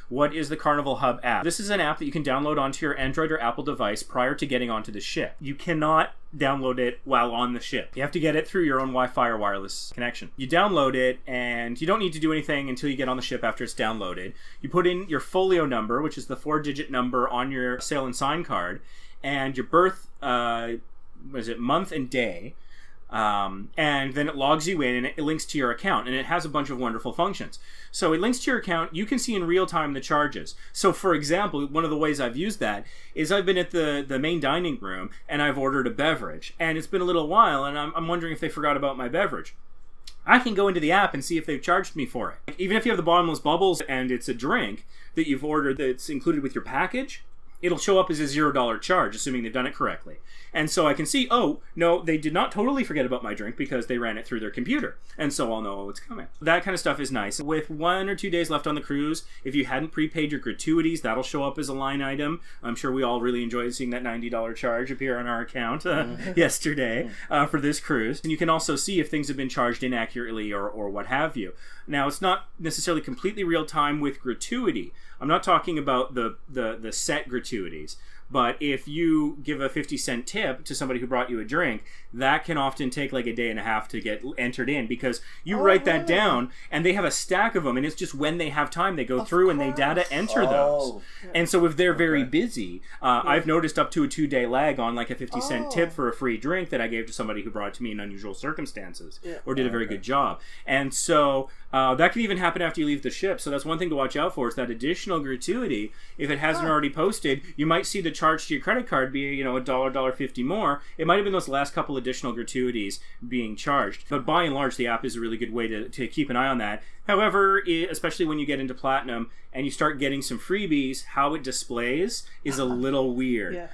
What is the Carnival Hub app? This is an app that you can download onto your Android or Apple device prior to getting onto the ship. You cannot download it while on the ship. You have to get it through your own Wi-Fi or wireless connection. You download it, and you don't need to do anything until you get on the ship after it's downloaded. You put in your folio number, which is the 4-digit number on your sail and sign card, and your birth, month and day. And then it logs you in and it links to your account, and it has a bunch of wonderful functions. So it links to your account. You can see in real time the charges. So for example, one of the ways I've used that is I've been at the main dining room and I've ordered a beverage, and it's been a little while, and I'm wondering if they forgot about my beverage. I can go into the app and see if they've charged me for it. Even if you have the bottomless bubbles and it's a drink that you've ordered that's included with your package, it'll show up as a $0 charge, assuming they've done it correctly. And so I can see, oh, no, they did not totally forget about my drink because they ran it through their computer. And so I'll know it's coming. That kind of stuff is nice. With 1 or 2 days left on the cruise, if you hadn't prepaid your gratuities, that'll show up as a line item. I'm sure we all really enjoyed seeing that $90 charge appear on our account yesterday for this cruise. And you can also see if things have been charged inaccurately or what have you. Now, it's not necessarily completely real time with gratuity. I'm not talking about the set gratuities. But if you give a 50-cent tip to somebody who brought you a drink, that can often take like a day and a half to get entered in, because you write that down and they have a stack of them, and it's just when they have time they go through and they data enter those. And so if they're very busy, I've noticed up to a 2-day lag on like a 50-cent tip for a free drink that I gave to somebody who brought it to me in unusual circumstances or did a very good job. And so that can even happen after you leave the ship. So that's one thing to watch out for, is that additional gratuity. If it hasn't already posted, you might see the charge to your credit card be, $1.50 more. It might have been those last couple additional gratuities being charged. But by and large, the app is a really good way to keep an eye on that. However, especially when you get into Platinum and you start getting some freebies, how it displays is a little weird.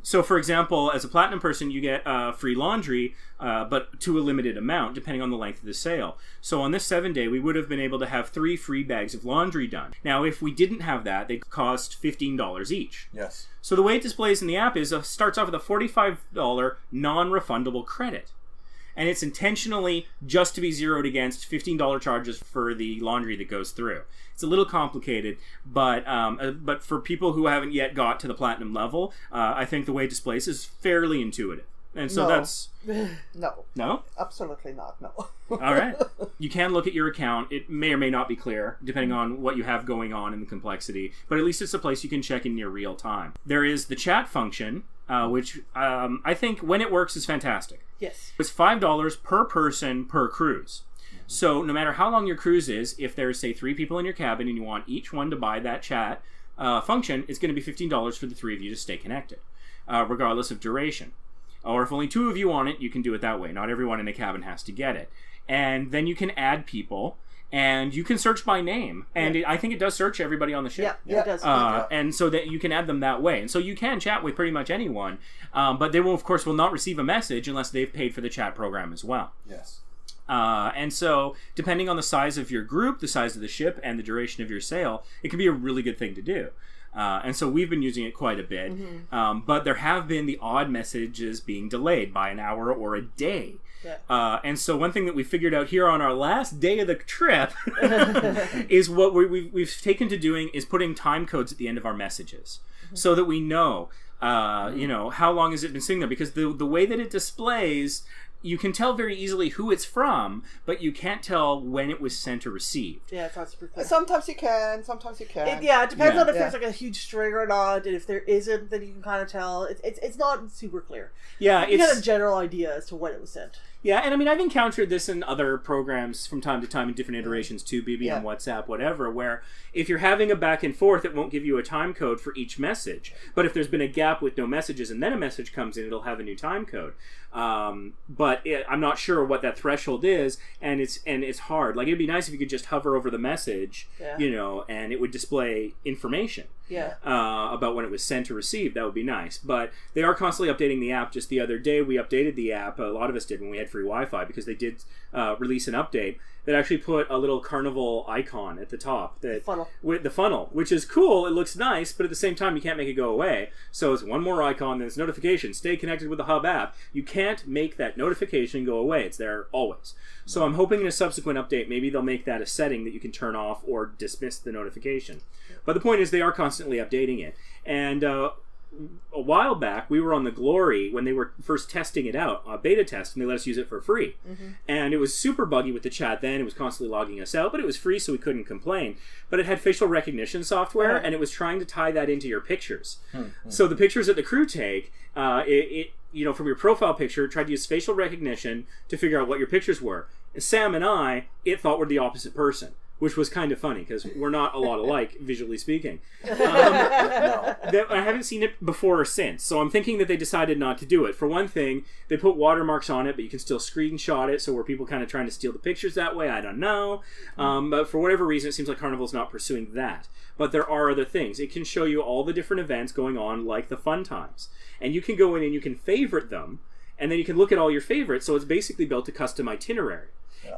So, for example, as a Platinum person, you get free laundry, but to a limited amount, depending on the length of the sail. So on this 7-day, we would have been able to have 3 free bags of laundry done. Now, if we didn't have that, they'd cost $15 each. Yes. So the way it displays in the app is starts off with a $45 non-refundable credit. And it's intentionally just to be zeroed against $15 charges for the laundry that goes through. It's a little complicated, but for people who haven't yet got to the Platinum level, I think the way it displays is fairly intuitive. And so that's... No. No? Absolutely not, no. All right. You can look at your account. It may or may not be clear, depending on what you have going on and the complexity, but at least it's a place you can check in near real time. There is the chat function, which I think when it works is fantastic. Yes. It's $5 per person per cruise. So no matter how long your cruise is, if there's, say, 3 people in your cabin and you want each one to buy that chat function, it's going to be $15 for the 3 of you to stay connected, regardless of duration. Or if only 2 of you want it, you can do it that way. Not everyone in a cabin has to get it. And then you can add people, and you can search by name. And I think it does search everybody on the ship. Yeah, it does. And so that you can add them that way. And so you can chat with pretty much anyone. But they will, of course, will not receive a message unless they've paid for the chat program as well. Yes. And so, depending on the size of your group, the size of the ship, and the duration of your sail, it can be a really good thing to do. And so we've been using it quite a bit. But there have been the odd messages being delayed by an hour or a day. Yeah. And so one thing that we figured out here on our last day of the trip is what we've taken to doing is putting time codes at the end of our messages so that we know, how long has it been sitting there? Because the way that it displays, you can tell very easily who it's from, but you can't tell when it was sent or received. Yeah, it's not super clear. Sometimes you can, sometimes you can't. It depends on if there's like a huge string or not, and if there isn't, then you can kind of tell. It's not super clear. Yeah, you get a general idea as to when it was sent. Yeah, and I mean, I've encountered this in other programs from time to time in different iterations too, BBM, WhatsApp, whatever, where if you're having a back and forth, it won't give you a time code for each message. But if there's been a gap with no messages and then a message comes in, it'll have a new time code. But I'm not sure what that threshold is, and it's hard. Like, it'd be nice if you could just hover over the message, and it would display information. About when it was sent or received. That would be nice. But they are constantly updating the app. Just the other day, we updated the app. A lot of us did when we had get free Wi-Fi because they did release an update that actually put a little Carnival icon at the top. With the funnel, which is cool. It looks nice, but at the same time, you can't make it go away. So it's one more icon, then it's notification. Stay connected with the Hub app. You can't make that notification go away. It's there always. So I'm hoping in a subsequent update, maybe they'll make that a setting that you can turn off or dismiss the notification. But the point is they are constantly updating it. And a while back, we were on the Glory when they were first testing it out, a beta test, and they let us use it for free. And it was super buggy with the chat then. It was constantly logging us out, but it was free, so we couldn't complain. But it had facial recognition software, and it was trying to tie that into your pictures. So the pictures that the crew take, from your profile picture, tried to use facial recognition to figure out what your pictures were. And Sam and I, it thought were the opposite person, which was kind of funny because we're not a lot alike, visually speaking. I haven't seen it before or since, so I'm thinking that they decided not to do it. For one thing, they put watermarks on it, but you can still screenshot it, so were people kind of trying to steal the pictures that way? I don't know. But for whatever reason, it seems like Carnival's not pursuing that. But there are other things. It can show you all the different events going on, like the fun times. And you can go in and you can favorite them, and then you can look at all your favorites, so it's basically built a custom itinerary.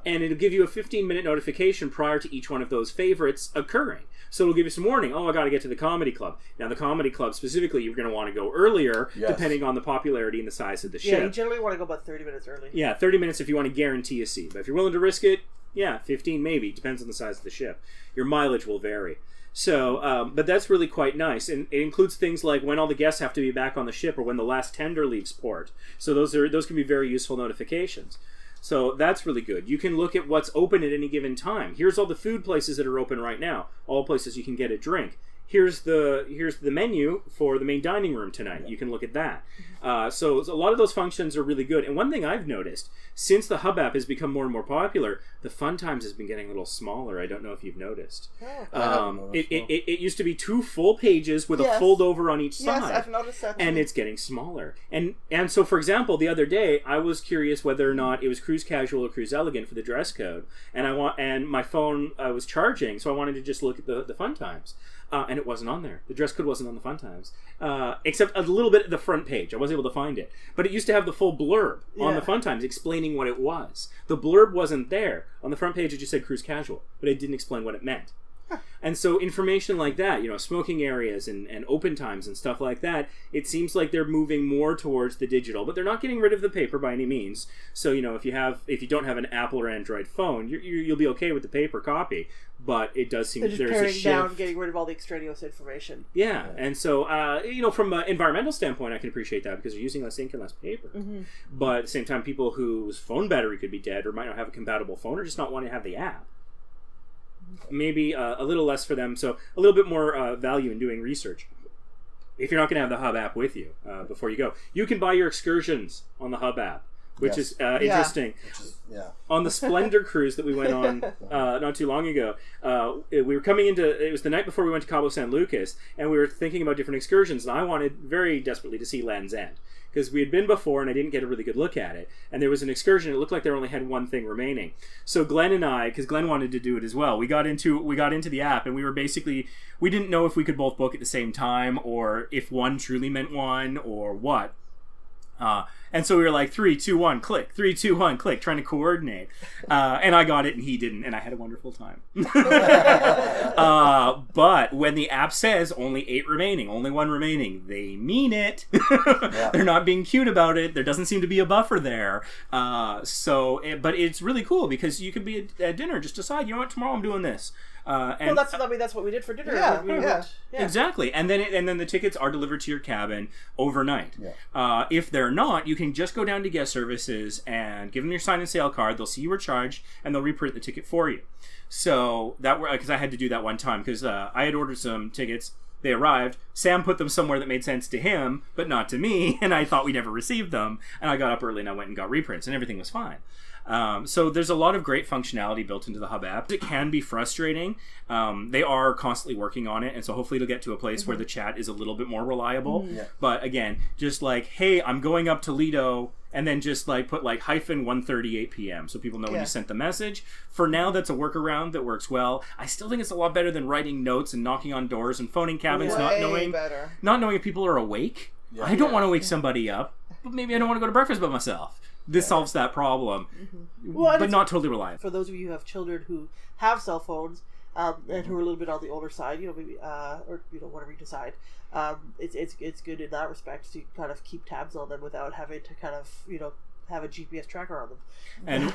And it'll give you a 15-minute notification prior to each one of those favorites occurring. So it'll give you some warning. Oh, I got to get to the comedy club. Now, the comedy club specifically, you're going to want to go earlier, depending on the popularity and the size of the ship. Yeah, you generally want to go about 30 minutes early. Yeah, 30 minutes if you want to guarantee a seat. But if you're willing to risk it, 15 maybe. Depends on the size of the ship. Your mileage will vary. So, but that's really quite nice. And it includes things like when all the guests have to be back on the ship or when the last tender leaves port. So those can be very useful notifications. So that's really good. You can look at what's open at any given time. Here's all the food places that are open right now. All places you can get a drink. Here's the menu for the main dining room tonight. You can look at that. So a lot of those functions are really good. And one thing I've noticed, since the Hub app has become more and more popular, the fun times has been getting a little smaller. I don't know if you've noticed. It used to be 2 full pages with a fold over on each side. Yes, I've noticed that too. And it's getting smaller. And so, for example, the other day, I was curious whether or not it was cruise casual or cruise elegant for the dress code. And my phone was charging, so I wanted to just look at the fun times. And it wasn't on there. The dress code wasn't on the fun times. Except a little bit at the front page. I wasn't able to find it. But it used to have the full blurb on the fun times explaining what it was. The blurb wasn't there. On the front page it just said cruise casual, but it didn't explain what it meant. And so information like that, smoking areas and open times and stuff like that, it seems like they're moving more towards the digital, but they're not getting rid of the paper by any means. So, if you don't have an Apple or Android phone, you'll be okay with the paper copy, but it does seem there's a shift. Down, getting rid of all the extraneous information. Yeah, and so, from an environmental standpoint, I can appreciate that because they're using less ink and less paper. But at the same time, people whose phone battery could be dead or might not have a compatible phone or just not want to have the app, maybe a little less for them, so a little bit more value in doing research. If you're not going to have the Hub app with you before you go, you can buy your excursions on the Hub app, which is interesting. On the Splendor cruise that we went on not too long ago, we were coming it was the night before we went to Cabo San Lucas, and we were thinking about different excursions, and I wanted very desperately to see Land's End. Because we had been before and I didn't get a really good look at it. And there was an excursion, it looked like they only had one thing remaining. So Glenn and I, because Glenn wanted to do it as well, we got into the app and we were basically, we didn't know if we could both book at the same time or if one truly meant one or what. And so we were like 3, 2, 1, click, 3, 2, 1, click, trying to coordinate. And I got it and he didn't, and I had a wonderful time. But when the app says only 8 remaining, only 1 remaining, they mean it. They're not being cute about it. There doesn't seem to be a buffer there. But it's really cool because you could be at dinner, just decide, tomorrow I'm doing this. That's what we did for dinner. Yeah. Exactly. And then the tickets are delivered to your cabin overnight. If they're not, you can just go down to guest services and give them your sign and sale card. They'll see you were charged and they'll reprint the ticket for you. So that, because I had to do that one time because I had ordered some tickets. They arrived. Sam put them somewhere that made sense to him, but not to me, and I thought we never received them. And I got up early and I went and got reprints, and everything was fine. So there's a lot of great functionality built into the Hub app. It can be frustrating. They are constantly working on it, and so hopefully it'll get to a place where the chat is a little bit more reliable. But again, just like, hey, I'm going up to Lido, and then just like put like hyphen 1:38 p.m. so people know when you sent the message. For now, that's a workaround that works well. I still think it's a lot better than writing notes and knocking on doors and phoning cabins, not knowing if people are awake. I don't want to wake somebody up. but maybe I don't want to go to breakfast by myself. This solves that problem, but not totally reliant. For those of you who have children who have cell phones and who are a little bit on the older side, maybe or whatever you decide, it's good in that respect to kind of keep tabs on them without having to kind of have a GPS tracker on them.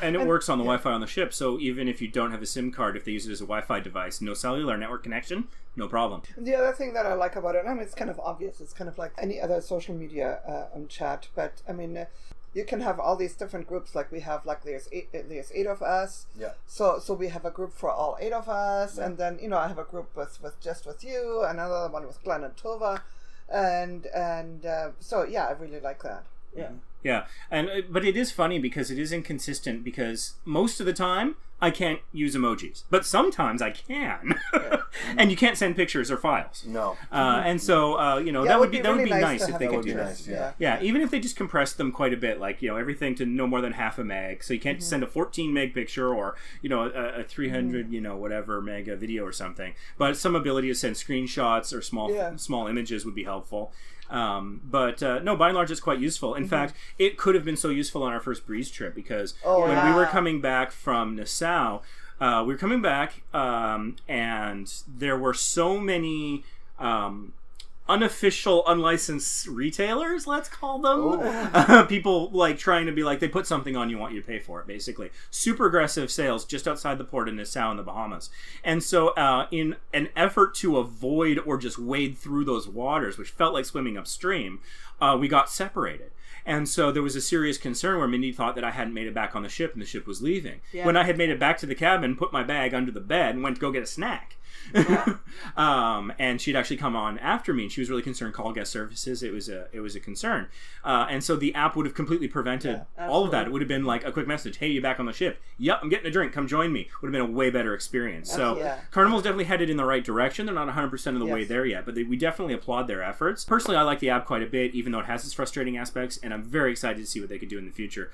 And it works on the Wi-Fi on the ship, so even if you don't have a SIM card, if they use it as a Wi-Fi device, no cellular network connection, no problem. The other thing that I like about it, it's kind of obvious, it's kind of like any other social media chat, but you can have all these different groups, like we have, like there's 8 of us. Yeah. So we have a group for all 8 of us, and then I have a group with you, another one with Glenn and Tova, and so I really like that. Yeah. Yeah, but it is funny because it is inconsistent, because most of the time I can't use emojis, but sometimes I can, and you can't send pictures or files. No, and so that would be nice if they could do that. Yeah, even if they just compress them quite a bit, like everything to no more than half a meg, so you can't send a 14 meg picture or a 300 whatever meg video or something. But some ability to send screenshots or small images would be helpful. But no, by and large, it's quite useful. In fact, it could have been so useful on our first Breeze trip, because when we were coming back from Nassau, we were coming back, and there were so many unofficial, unlicensed retailers, let's call them. People trying to be they put something on you, want you to pay for it, basically. Super aggressive sales just outside the port of Nassau in the Bahamas. And so in an effort to avoid or just wade through those waters, which felt like swimming upstream, we got separated. And so there was a serious concern where Mindy thought that I hadn't made it back on the ship and the ship was leaving. Yeah. When I had made it back to the cabin, put my bag under the bed, and went to go get a snack. And she'd actually come on after me, and she was really concerned. Call guest services. It was a concern, and so the app would have completely prevented all of that. It would have been like a quick message: "Hey, you back on the ship? Yep, I'm getting a drink. Come join me." Would have been a way better experience. So Carnival's definitely headed in the right direction. They're not 100% of the way there yet, but we definitely applaud their efforts. Personally, I like the app quite a bit, even though it has its frustrating aspects, and I'm very excited to see what they could do in the future.